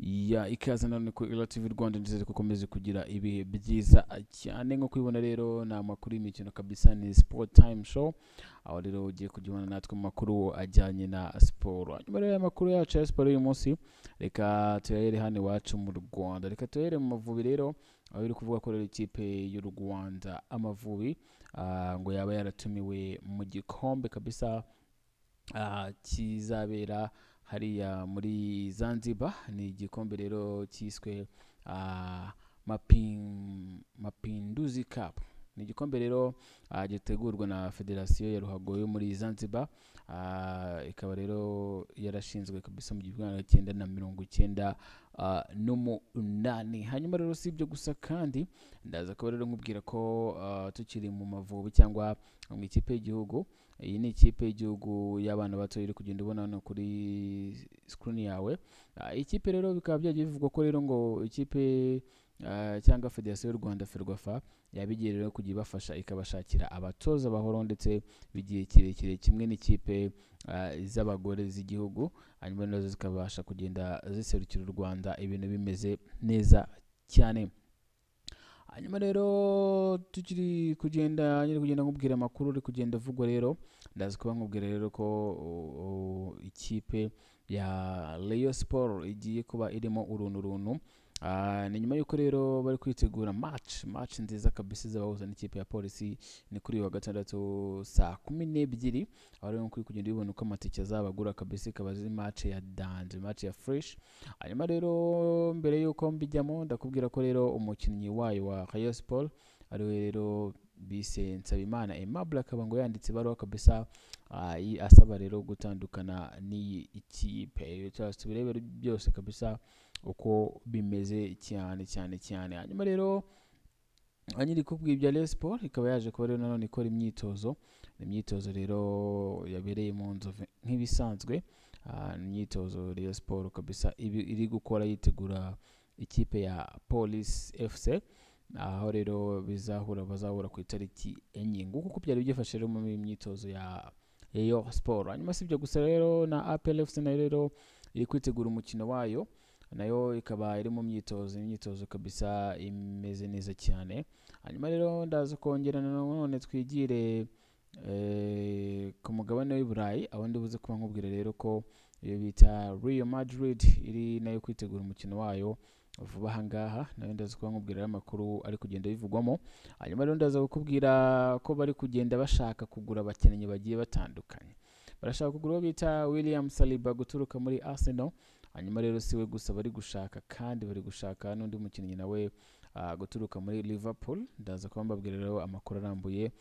ya ikaze nanone ku Ila TV Rwanda ndizere ko ukomeze kugira ibihe byiza cyane nko kwibona rero ni amakuru y'imikino kabisa ni Sport Time Show aho rero ugiye kujyana natwe mu makuru ajyanye na siporo. Hanyuma rero amakuru yacu ya siporo uyu munsi reka tuyahere hano iwacu mu Rwanda, reka tuyahere mu Mavubi rero aho biri kuvuga ko rero ikipe y'u Rwanda Amavubi ngo yaba yaratumiwe mu gikombe kabisa kizabera hariya muri Zanzibar. Ni igikombe rero cyiswe Mapinduzi Cup. Ni igikombe rero gitegurwa na Federasiyo ya Ruhago yo muri Zanzibar, ikaba rero yarashinzwe kabisa mu 1998. Hanyuma rero si ibyo gusa kandi ndaza kuba rero nkubwira ko tukiri mu Mavubi cyangwa mu ikipe y'igihugu. Iyi ni ikipe y'igihugu y'abana bato iri kugenda ubona hano kuri screen yawe. Ikipe rero bikaba byagiye bivugwa ko rero ngo ikipe cyangwa Federasiyo y'u Rwanda Ferwafa yabigiye rero kujya ibafasha ikabashakira abatoza bahoro ndetse bigiye kirekire kimwe n'ikipe z'abagore z'igihugu, hanyuma nazo zikabasha kugenda ziserukira u Rwanda ibintu bimeze neza cyane. Hanyuma rero tukiri kugenda nkubwira amakuru uri kugenda avugwa rero ndazi kuba nkubwira rero ko ikipe ya Rayon Sport igiye kuba irimo uruntu. Ni nyuma yuko rero bari kwitegura match nziza kabisa zabahuza n'ikipe ya Polisi. Ni kuri wa gatandatu saa 12 aho rero kuri kugenda bibona uko amatike azabagura kabisa, ikaba ari match ya dance, match ya fresh. Hanyuma rero mbere yuko mbijyamo ndakubwira ko rero umukinnyi wayo wa Rayon Sport ari we rero bise Nsabimana Aimable akaba ngo yanditse baruwa kabisa asaba rero gutandukana n'iyi ikipe. Tubirebe byose kabisa uko bimeze cyane. Hanyuma rero anyiri kubwira ibya Rayon Sport ikaba yaje kuba rero nanone ikora imyitozo rero yabereye mu Nzove nk'ibisanzwe. Imyitozo Rayon Sport kabisa iri gukora yitegura ikipe ya Police FC, aho rero bazahura ku itariki 4 nguko byari byifashe rero mu myitozo ya Rayon Sport. Hanyuma sibyo gusa rero na APR FC nayo rero iri kwitegura umukino wayo, nayo ikaba iri mu myitozo kabisa imeze neza cyane. Hanyuma rero ndaza kongera none twigire ku mugabane w'i Burayi, aho ndibuze kuba nkubwira rero ko iyo bita Real Madrid iri nayo kwitegura umukino wayo vuba ahangaha, nayo ndaza kuba nkubwira amakuru ari kugenda bivugwamo. Hanyuma rero ndaza kukubwira ko bari kugenda bashaka kugura abakinnyi bagiye batandukanye. Barashaka kugura bita William Saliba guturuka muri Arsenal. Hanyuma rero siwe gusa bari gushaka kandi bari gushaka n'undi mukinnyi nawe guturuka muri Liverpool. Ndaza kuba mbabwira rero amakuru arambuye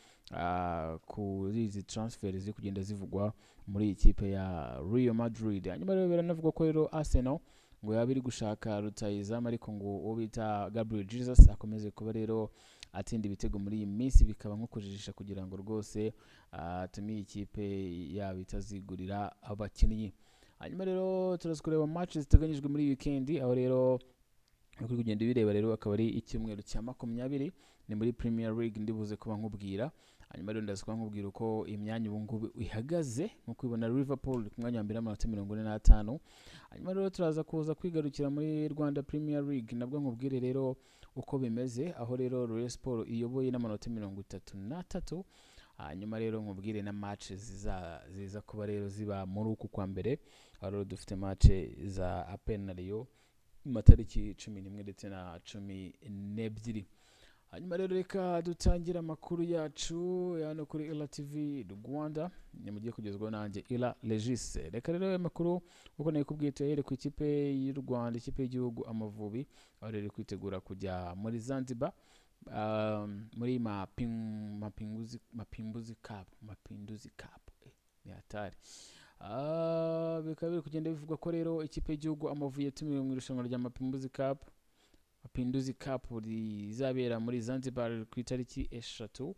kuri izi transfer ziri kugenda zivugwa muri ikipe ya Real Madrid. Hanyuma rero biranavuga ko rero Arsenal ngo yaba iri gushaka rutayizamu, ariko ngo uwo bita Gabriel Jesus akomeze kuba rero atsinda ibitego muri iyi minsi, bikaba nko kujijisha kugira ngo rwose atumiye ikipe yaba itazigurira abakinnyi. Hanyuma rero turaza kureba match ziteganyijwe muri weekend, aho rero kuri kugenda bireba rero akaba ari icyumweru cya 20 ni muri Premier League ndibuze kuba nkubwira. Hanyuma rero ndaza kuba nkubwira uko imyanya ubu ngubu ihagaze, nko kwibona Liverpool ku mwanya wa mbere n'amanota 45. Hanyuma rero turaza kuza kwigarukira muri Rwanda Premier League nabwo nkubwire rero uko bimeze, aho rero Rayon Sport iyoboye n'amanota 33. Hanyuma rero nkubwire na match ziza kuba rero ziba muri uku kwa mbere, aho rero dufite match za APR na Rayon mu matariki 11 ndetse na 12. Hanyuma rero reka dutangira amakuru yacu hano kuri Ila TV Rwanda, ni mugiye kugezwaho nanjye Ila Regis. Reka rero amakuru uko nakubwiye tuhere ku ikipe y'u Rwanda, ikipe y'igihugu Amavubi, aho rero kwitegura kujya muri Zanzibar muri Mapinduzi Cup ni hatari. Bikaba biri kugenda bivuga ko rero ikipe y'igihugu Amavubi yatumiwe mu irushanwa rya Mapinduzi Cup rizabera muri Zanzibar ku itariki 3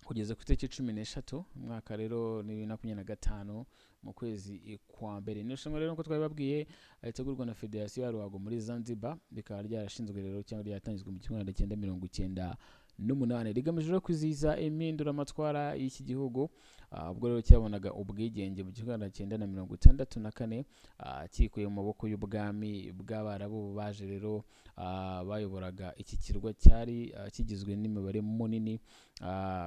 kugeza ku itariki 13 umwaka rero ni 2025 mu kwezi kwa mbere. Ni irushanwa rero nko twabibabwiye ritegurwa na Federasiyo ya Ruhago muri Zanzibar, bikaba ryarashinzwe rero cyangwa ryatangizwe mu 1999. n'umunani rigamije rero kwizihiza impinduramatwara y'iki gihugu ubwo rero cyabonaga ubwigenge mu 1964 kikuye mu maboko y'ubwami bw'Abarabu baje rero bayoboraga iki kirwa cyari kigizwe n'imibare munini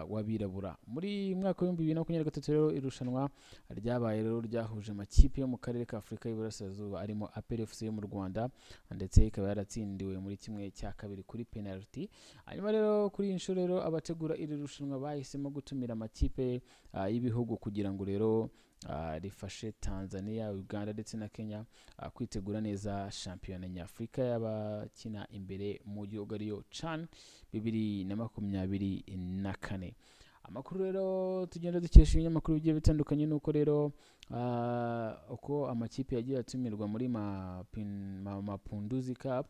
w'abirabura. Muri mwaka wa 2023 rero irushanwa ryabaye rero ryahuje amakipe yo mu karere ka Afurika y'Iburasirazuba arimo APR FC yo mu Rwanda ndetse ikaba yaratsindiwe muri kimwe cya kabiri kuri penalty. Hanyuma rero kuri inshuro rero abategura iri rushanwa bahisemo gutumira amakipe y'ibihugu kugira ngo rero rifashe Tanzania, Uganda ndetse na Kenya kwitegura neza shampiyona nyafurika y'abakina imbere mu gihugu ariyo CHAN 2024. Amakuru rero tugenda dukesha ibinyamakuru bigiye bitandukanye nuko rero uko amakipe yagiye atumirwa muri Mapinduzi Cup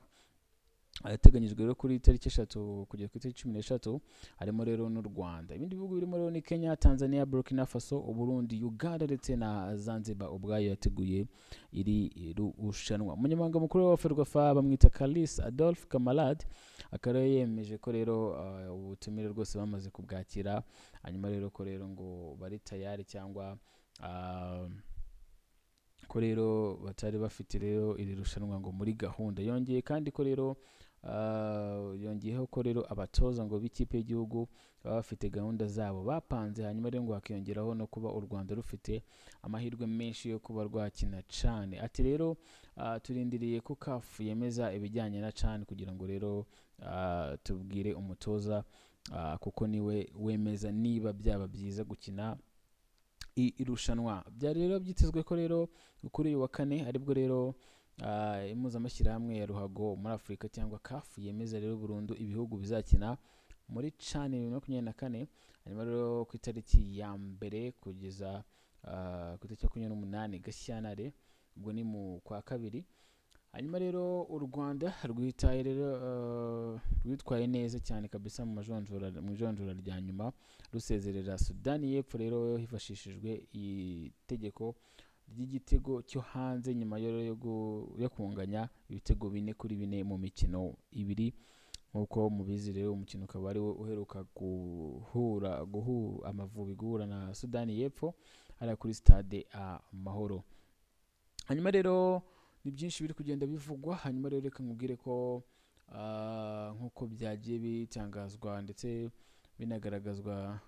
ateganyijwe rero kuri tariki 3 kugera kuri tariki 13 harimo rero n'u Rwanda. Ibindi bihugu birimo rero ni Kenya, Tanzania, Burkina Faso, Burundi, Uganda ndetse na Zanzibar ubwayo yateguye iri rushanwa. Umunyamabanga mukuru wa Ferwafa bamwita Kalis Adolphe Kamalad akaba yemeje ko rero ubutumire rwose bamaze kubwakira, hanyuma rero ko rero ngo bari tayari cyangwa ko rero batari bafite rero iri rushanwa ngo muri gahunda. Yongeye kandi ko rero yongeyeho ko rero abatoza ngo b'ikipe y'igihugu baba bafite gahunda zabo bapanze, hanyuma rero ngo hakiyongeraho no kuba u Rwanda rufite amahirwe menshi yo kuba rwakina CHAN. Ati rero turindiriye ko CAF yemeza ibijyanye na CHAN kugira ngo rero tubwire umutoza kuko niwe wemeza niba byaba byiza gukina irushanwa. Byari rero byitezwe ko rero kuri uyu wa kane aribwo rero impuzamashyirahamwe ya ruhago muri Afurika cyangwa CAF yemeza rero burundu ibihugu bizakina muri CHAN 2024, hanyuma rero ku itariki ya mbere kugeza ku itariki 28 Gashyantare ubwo ni mu kwa kabiri. Hanyuma rero u Rwanda rwitaye rero rwitwaye neza cyane kabisa mu majonjora rya nyuma rusezerera Sudani y'Epfo rero hifashishijwe itegeko ry'igitego cyo hanze nyuma yo kunganya ibitego 4-4 mu mikino ibiri. Nkuko mubizi rero umukino ukaba ari uheruka guhura Amavubi guhura na Sudani y'Epfo ari kuri stade Amahoro. Hanyuma rero ni byinshi biri kugenda bivugwa, hanyuma rero reka nkubwire ko nkuko byagiye bitangazwa ndetse binagaragazwa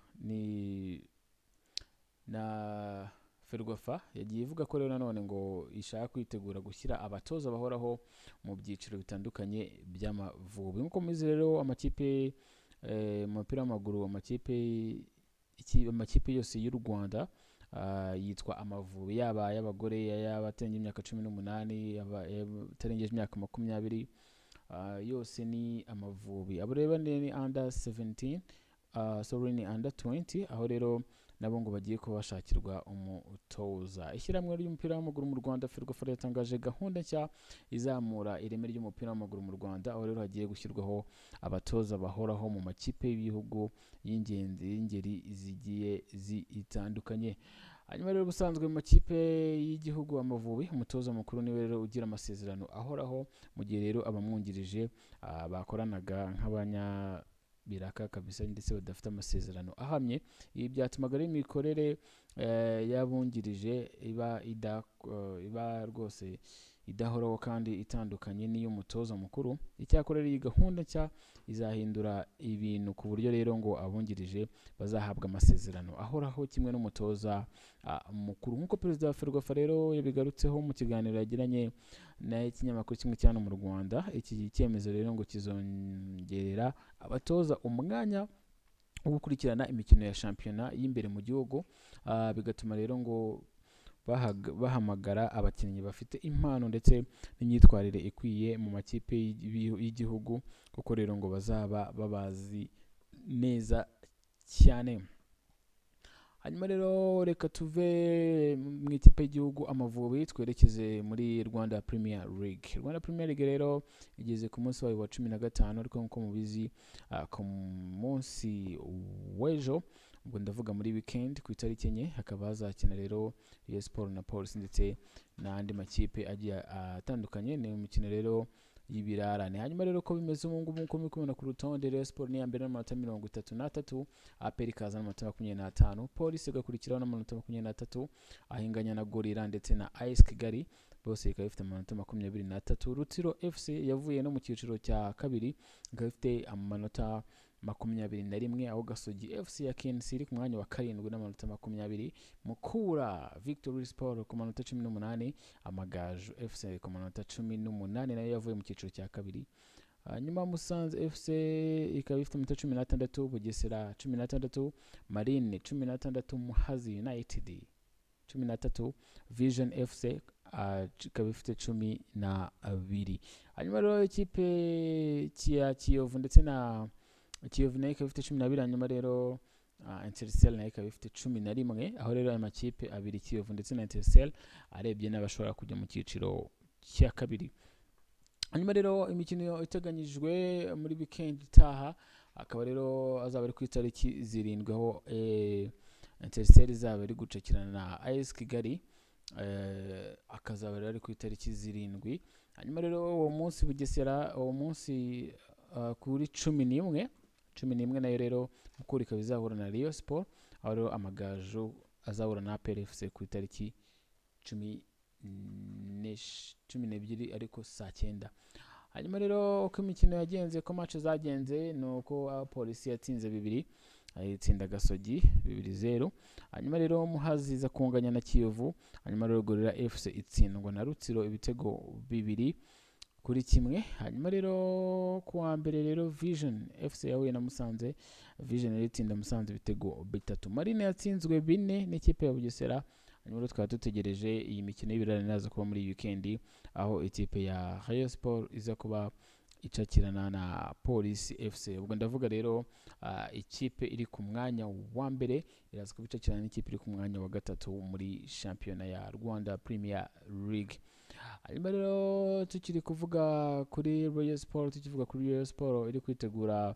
na Ferwafa yagiye ivuga ko rero nanone ngo ishaka kwitegura gushyira abatoza bahoraho mu byiciro bitandukanye by'Amavubi. Nkuko muzi rero amakipe umupira w'amaguru amakipe yose y'u Rwanda yitwa Amavubi, yaba y'abagore y'abatengeje imyaka 18 atarengeje imyaka 20 yose ni Amavubi. Abo rero ni under 17 ni under 20, aho rero nabo ngo bagiye kubashakirwa umutoza. Ishyirahamwe ry'umupira w'amaguru mu Rwanda Ferwafa yatangaje gahunda nshya izamura ireme ry'umupira w'amaguru mu Rwanda, aho rero hagiye gushyirwaho abatoza bahoraho mu makipe y'ibihugu y'ingeri zigiye zitandukanye. Hanyuma rero busanzwe mu makipe y'igihugu Amavubi umutoza mukuru niwe rero ugira amasezerano ahoraho, mu gihe rero abamwungirije bakoranaga nk'abanyabiraka kabisa ndetse badafite amasezerano ahamye. Ibi byatumaga rero imikorere y'abungirije iba rwose idahoraho kandi itandukanye n'iy'umutoza mukuru. Icyakorera iyi gahunda nshya izahindura ibintu ku buryo rero ngo abungirije bazahabwa amasezerano ahoraho kimwe n'umutoza mukuru. Nk'uko perezida wa Ferwafa rero yabigarutseho mu kiganiro yagiranye n'ikinyamakuru kimwe cyane mu Rwanda, iki cyemezo rero ngo kizongerera abatoza umwanya wo gukurikirana imikino ya shampiyona y'imbere mu gihugu, bigatuma rero ngo bahamagara abakinnyi bafite impano ndetse n'imyitwarire ikwiye mu makipe y'igihugu, kuko rero ngo bazaba babazi neza cyane. Hanyuma rero reka tuve mu ikipe y'igihugu Amavubi twerekeze muri Rwanda Premier League. Rwanda Premier League rero igeze ku munsi wayo wa 15, ariko nkuko mubizi ku munsi w'ejo ubwo ndavuga muri weekend ku itariki 4 hakaba hazakina rero Rayon Sports na Police ndetse n'andi makipe agiye atandukanye. Ni umukino rero y'ibirarane. Hanyuma rero ko bimeze ubu ngubu nko mukubona ku rutonde, Rayon Sport ni ya mbere n'amanota 33, APR ikaza n'amanota 25, Police igakurikiraho n'amanota 23, ahinganya na Gorilla ndetse na AS Kigali bose ikaba ifite amanota 23. Rutsiro FC yavuye no mu cyiciro cya kabiri ikaba ifite amanota 21, aho Gasogi FC ya KNC iri ku mwanya wa 7 n'amanota 20, Mukura Victory Sport ku manota 18, Amagaju FC ku manota 18 nayo yavuye mu cyiciro cya kabiri. Hanyuma Musanze FC ikaba ifite amanota 16, Bugesera 16, Marine 16, Muhazi United 13, Vision FC ikaba ifite 12. Hanyuma rero ikipe ya Kiyovu ndetse na Kiyovu nayo ikaba ifite 12, hanyuma rero Intercell nayo ikaba ifite 11, aho rero aya makipe abiri Kiyovu ndetse na Intercell arebye n'abashobora kujya mu cyiciro cya kabiri. Hanyuma rero imikino iteganyijwe muri weekend itaha akaba rero azaba ari ku itariki 7 aho Intercell izaba ari gucakirana na AS Kigali, akazaba ari ku itariki 7. Hanyuma rero uwo munsi Bugesera uwo munsi kuri 11 nayo rero Mukura ikaba izahura na Rayon Sport, aho rero Amagaju azahura na APR FC ku itariki 12 ariko saa 9. Hanyuma rero uko imikino yagenze, ko match zagenze nuko Police yatsinze 2 ayitsinda Gasogi 2-0. Hanyuma rero Muhazi iza kunganya na Kiyovu, hanyuma rero Gorilla FC itsindwa na Rutsiro ibitego 2-1. Hanyuma rero kuwa mbere rero Vision FC yahuye na Musanze, Vision iritsinda Musanze ibitego 3. Marine yatsinzwe 4 n'ikipe ya Bugesera. Hanyuma rero twaba dutegereje iyi mikino y'ibirarane nazo kuba muri weekend, aho ikipe ya Rayon Sport iza kuba icakirana na Police FC. Ubwo ndavuga rero ikipe iri ku mwanya wa mbere iraza kubicakirana n'ikipe iri ku mwanya wa 3 muri shampiyona ya Rwanda Premier League. Hanyuma rero tukiri kuvuga kuri Rayon Sport, tukivuga kuri Rayon Sport iri kwitegura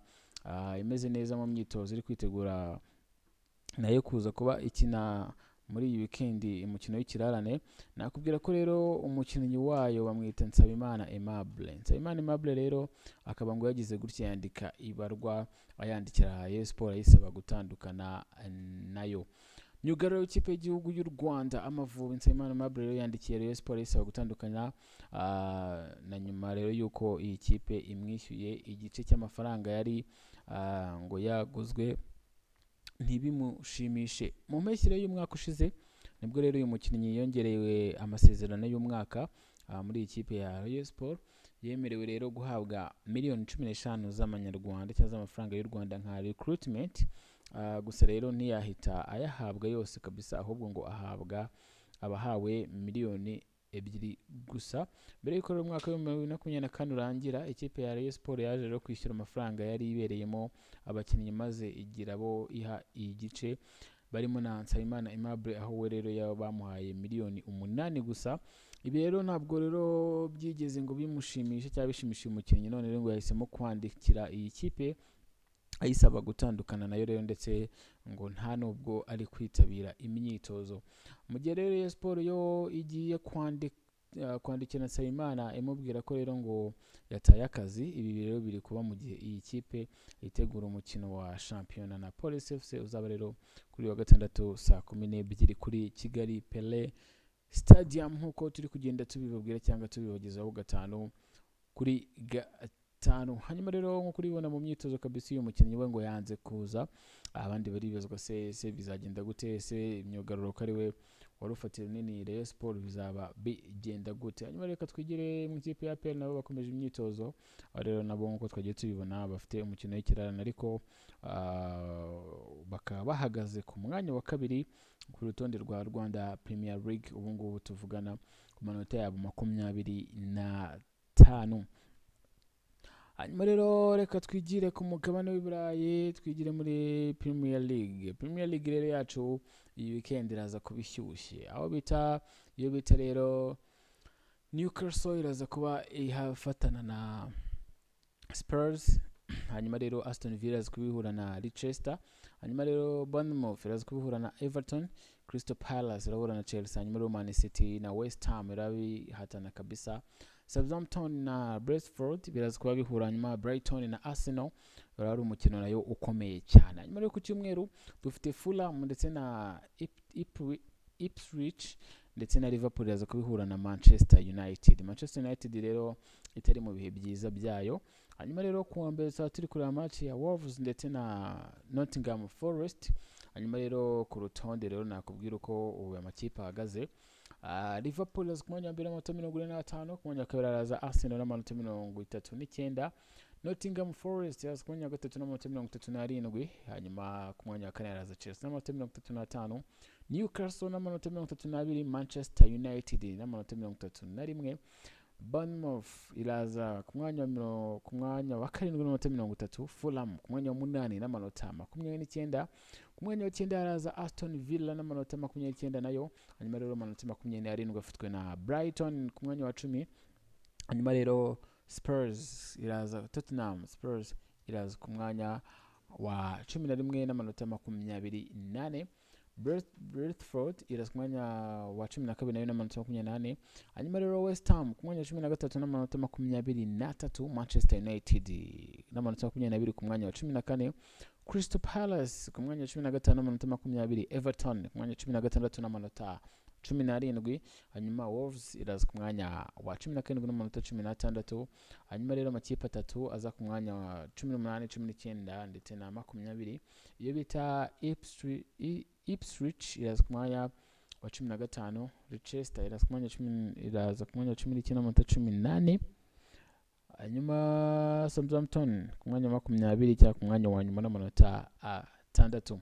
imeze neza mu myitozo, iri kwitegura nayo kuza kuba ikina muri iyi weekend umukino w'ikirarane. Nakubwira ko rero umukinnyi wayo bamwita Nsabimana Aimable rero akaba ngo yagize gutya yandika ibarwa ayandikira Rayon Sport ayisaba gutandukana nayo. Myugariro w'ikipe y'igihugu y'u Rwanda Amavubi Nsabimana Aimable rero yandikiye Rayon Sport ayisaba gutandukana na nyuma rero yuko iyi kipe imwishyuye igice cy'amafaranga yari ngo yaguzwe ntibimushimishe. Mu mpeshyi y'umwaka ushize nibwo rero uyu mukinnyi yongerewe amasezerano y'umwaka muri ikipe ya Rayon Sport, yemerewe rero guhabwa miliyoni 15 z'amanyarwanda cyangwa z'amafaranga y'u Rwanda nka recruitment. Gusa rero ntiyahita ayahabwa yose kabisa, ahubwo ngo abahawe miliyoni 2 gusa. Mbere y'uko umwaka wa 2024 urangira, ikipe ya Rayon Sport yaje rero kwishyura amafaranga yari ibereyemo abakinnyi maze igira bo iha igice barimo na Nsabimana Aimable, aho we rero bamuhaye miliyoni 8 gusa. Ibi rero ntabwo rero byigeze ngo bimushimishe cyangwa bishimishije umukinnyi, none rero ngo yahisemo kwandikira iyi kipe ayisaba gutandukana nayo rero, ndetse ngo nta nubwo ari kwitabira imyitozo. Mu gihe rero Rayon Sport yo igiye kwandikira Nsabimana imubwira ko rero ngo yataye akazi. Ibi rero biri kuba mu gihe iyi kipe itegura umukino wa shampiyona na Police FC uzaba rero kuri wa 6 saa 12 kuri Kigali Pele Stadium, nkuko turi kugenda tubibabwira cyangwa tubibagezaho 5 kuri 5. Hanyuma rero nko kuribona mu myitozo kabisa uyu mukinnyi we ngo yanze kuza, abandi baribazwa se bizagenda gute, se imyugariro ko ari we warufatira nini Rayon Sport bizaba bigenda gute. Hanyuma reka twigire mu ikipe ya APR, nabo bakomeje imyitozo, rero nabo nkuko twagiye tubibona bafite umukino w'ikirarane, ariko bakaba bahagaze ku mwanya wa 2 ku rutonde rwa Rwanda Premier League. Ubu ngubu tuvugana ku manota yabo 25. Hanyuma rero reka twigire ku mugabane w'Iburayi, twigire muri Premier League. Premier League rero yacu iyi weekend iraza kubishyushye, aho iyo bita rero Newcastle iraza kuba ihafatana na Spurs, hanyuma rero Aston Villa iraza kubihura na Leicester, hanyuma rero Bournemouth iraza kubihura na Everton, Crystal Palace irahura na Chelsea, hanyuma rero Man City na West Ham irabihatana kabisa, Southampton na Brentford biraza kuba bihura, hanyuma Brighton na Arsenal ari umukino nayo ukomeye cyane. Hanyuma rero ku cyumweru dufite Fulham ndetse na Ipswich ndetse na Liverpool iraza kubihura na Manchester United. Manchester United rero itari mu bihe byiza byayo. Hanyuma rero ku mbere turi kureba match ya Wolves ndetse na Nottingham Forest. Hanyuma rero ku rutonde rero nakubwira uko ubu amakipe ahagaze. Liverpool iraza ku mwanya wa mbere n'amanota 45, ku mwanya wa kabiri araza Arsenal n'amanota 39, Nottingham Forest iraza ku mwanya wa gatatu n'amanota 37, hanyuma ku mwanya wa kane araza Chelsea n'amanota 35, Newcastle n'amanota 32, Manchester United n'amanota 31, Bournemouth iraza ku mwanya wa karindwi n'amanota 30, Fulham ku mwanya wa 8 n'amanota 29, ku mwanya wa 9 araza Aston Villa n'amanota 29 nayo, hanyuma rero amanota 27 afitwe na Brighton ku mwanya wa 10, hanyuma rero Tottenham Spurs iraza ku mwanya wa 11 n'amanota 28, Brentford iraza ku mwanya wa 12 nayo n'amanota 28, hanyuma rero West Ham ku mwanya wa 13 n'amanota 23, Manchester United n'amanota 22 ku mwanya wa 14, Crystal Palace ku mwanya wa 15 n'amanota 20, Everton ku mwanya wa 16 n'amanota 17, hanyuma Wolves iraza ku mwanya wa 17 n'amanota 16, hanyuma rero amakipe atatu aza ku mwanya wa 18, 19 ndetse na 20, iyo bita Ipswich iraza ku mwanya wa 15, Leicester iraza ku mwanya wa 19 n'amanota 18, hanyuma Southampton ku mwanya wa 20 cyangwa ku mwanya wa nyuma n'amanota 6.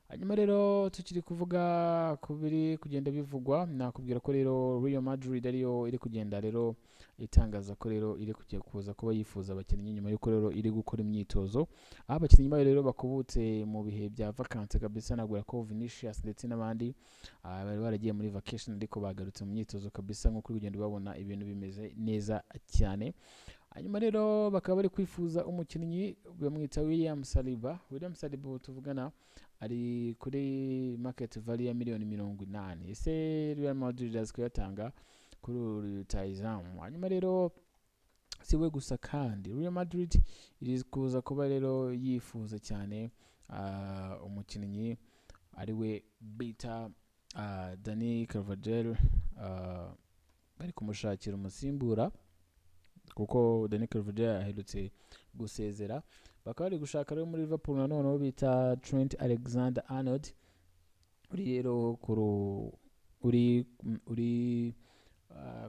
Hanyuma rero tukiri kuvuga kubiri kugenda bivugwa, nakubwira ko rero Real Madrid ariyo iri kugenda rero itangaza ko rero iri kugiye kuza kuba yifuza abakinnyi nyuma yuko rero iri gukora imyitozo, aho abakinnyi bayo rero bakubutse mu bihe bya vacances kabisa, nagura ko Vinicius ndetse n'abandi bari baragiye muri vacation ariko bagarutse mu myitozo kabisa, nko kuri kugenda babona ibintu bimeze neza cyane. Hanyuma rero bakaba bari kwifuza umukinnyi bamwita William Saliba tuvugana ari kuri market value ya miliyoni 80. Ese Real Madrid iraza kuyatanga kuri rutayizamu. Hanyuma rero siwe gusa kandi Real Madrid iri kuza kuba rero yifuza cyane umukinnyi ariwe bita Dani Carvajal, bari kumushakira umusimbura kuko Dani Carvajal aherutse gusezera. Bakaba bari gushaka rero muri Liverpool nanone bita Trent Alexander-Arnold, uri rero uri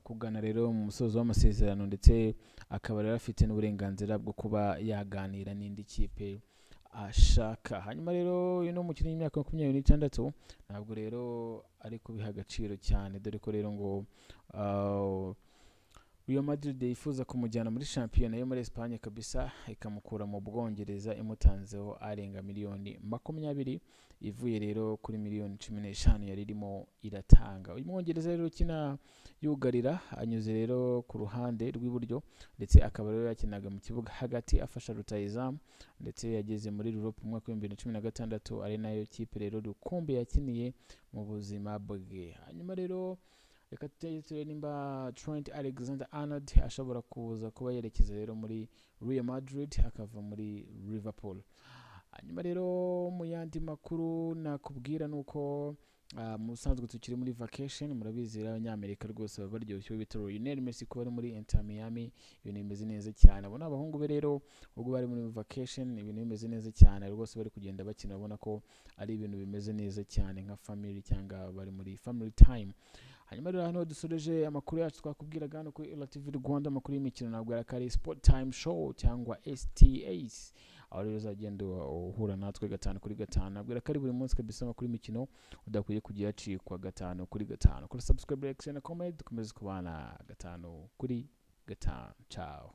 kugana rero mu musozo w'amasezerano, ndetse akaba rero afite n'uburenganzira bwo kuba yaganira n'indi kipe ashaka. Hanyuma rero uyu ni umukinnyi w'imyaka 26, ntabwo rero ari kubiha agaciro cyane, dore ko rero ngo Real Madrid yifuza kumujyana muri shampiyona yo muri Espagne kabisa, ikamukura mu Bwongereza imutanzeho arenga miliyoni 20, ivuye rero kuri miliyoni 15 yari irimo iratanga. Uyu Mwongereza rero kina yugarira anyuze rero ku ruhande rw'iburyo, ndetse akaba rero yakinaga mu kibuga hagati afasha rutayizamu, ndetse yageze muri Europe mu mwaka wa 2016, ari nayo kipe rero rukumbi yakiniye mu buzima bwe. Hanyuma rero reka tutere nimba Trent Alexander-Arnold ashobora kuza kuba yerekeza rero muri Real Madrid akava muri Liverpool. Hanyuma rero mu yandi makuru nakubwira nuko musanzwe tukiri muri vacation, murabizi rero abanyamerika rwose baba baryoshye bita Lionel Messi ko bari muri Inter Miami, ibintu bimeze neza cyane. Abo n'abahungu be rero ubwo bari muri vacation, ibintu bimeze neza cyane rwose, bari kugenda bakina, babona ko ari ibintu bimeze neza cyane nka family cyangwa bari muri family time. Hanyuma rero hano dusoreje amakuru yacu twakubwiraga hano kuri LTV Rwanda, amakuru y'imikino nabwira ko ari Sport Time Show cyangwa STAs, aho rero uzagenda uhura natwe 5 kuri 5, nabwira ko ari buri munsi kabisa amakuru y'imikino udakwiye kugira acikwa 5 kuri 5. Kuri subscribe, like, share na comment, dukomeze kubana 5 kuri 5. Ciao.